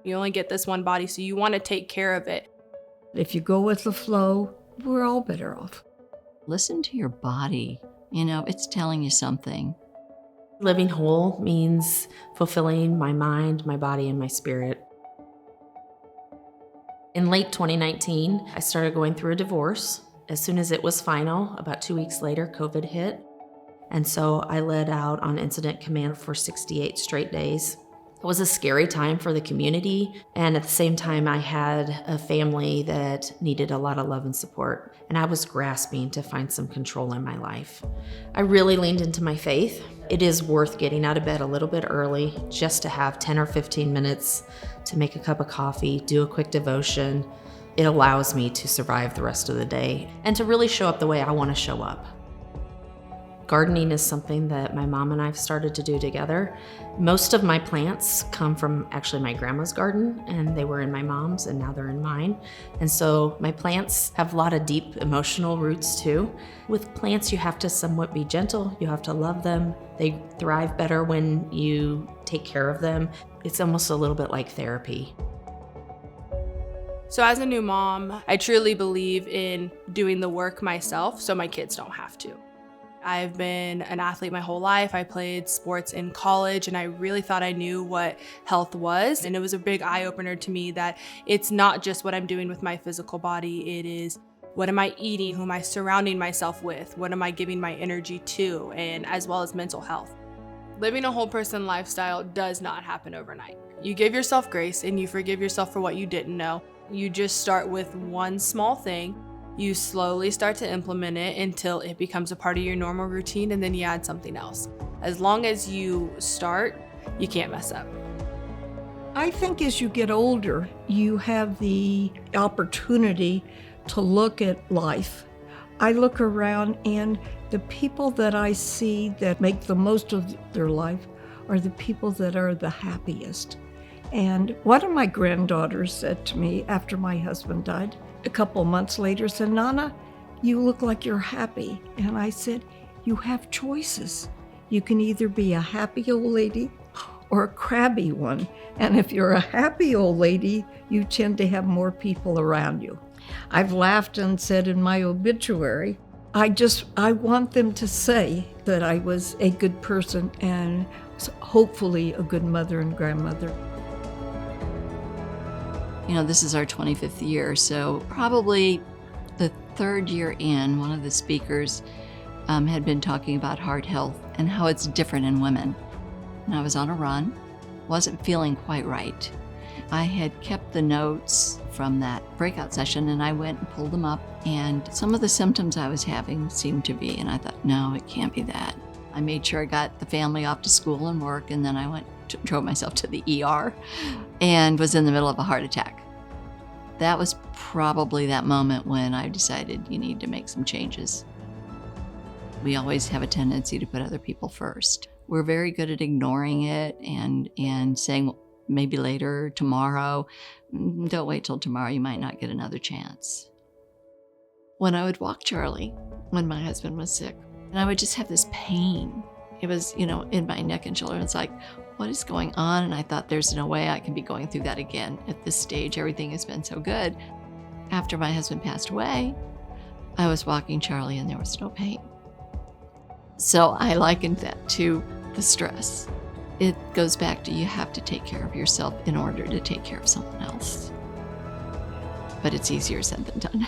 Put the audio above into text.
You only get this one body, so you want to take care of it. If you go with the flow, we're all better off. Listen to your body. It's telling you something. Living whole means fulfilling my mind, my body, and my spirit. In late 2019, I started going through a divorce. As soon as it was final, about 2 weeks later, COVID hit. And so I led out on incident command for 68 straight days. It was a scary time for the community, and at the same time, I had a family that needed a lot of love and support, and I was grasping to find some control in my life. I really leaned into my faith. It is worth getting out of bed a little bit early just to have 10 or 15 minutes to make a cup of coffee, do a quick devotion. It allows me to survive the rest of the day and to really show up the way I want to show up. Gardening is something that my mom and I have started to do together. Most of my plants come from actually my grandma's garden, and they were in my mom's and now they're in mine. And so my plants have a lot of deep emotional roots too. With plants, you have to somewhat be gentle. You have to love them. They thrive better when you take care of them. It's almost a little bit like therapy. So as a new mom, I truly believe in doing the work myself so my kids don't have to. I've been an athlete my whole life. I played sports in college, and I really thought I knew what health was. And it was a big eye-opener to me that it's not just what I'm doing with my physical body. It is what am I eating, who am I surrounding myself with, what am I giving my energy to, and as well as mental health. Living a whole person lifestyle does not happen overnight. You give yourself grace and you forgive yourself for what you didn't know. You just start with one small thing. You slowly start to implement it until it becomes a part of your normal routine, and then you add something else. As long as you start, you can't mess up. I think as you get older, you have the opportunity to look at life. I look around, and the people that I see that make the most of their life are the people that are the happiest. And one of my granddaughters said to me after my husband died, a couple months later, said, "Nana, you look like you're happy." And I said, "You have choices. You can either be a happy old lady or a crabby one. And if you're a happy old lady, you tend to have more people around you." I've laughed and said in my obituary, I want them to say that I was a good person and hopefully a good mother and grandmother. This is our 25th year, so probably the third year in, one of the speakers had been talking about heart health and how it's different in women. And I was on a run, wasn't feeling quite right. I had kept the notes from that breakout session, and I went and pulled them up, and some of the symptoms I was having seemed to be, and I thought, no, it can't be that. I made sure I got the family off to school and work, and then I drove myself to the ER and was in the middle of a heart attack. That was probably that moment when I decided you need to make some changes. We always have a tendency to put other people first. We're very good at ignoring it and saying maybe later, tomorrow. Don't wait till tomorrow, you might not get another chance. When I would walk Charlie when my husband was sick, and I would just have this pain. It was, in my neck and shoulder. It's like, what is going on? And I thought, there's no way I can be going through that again at this stage. Everything has been so good. After my husband passed away, I was walking Charlie and there was no pain. So I likened that to the stress. It goes back to you have to take care of yourself in order to take care of someone else. But it's easier said than done.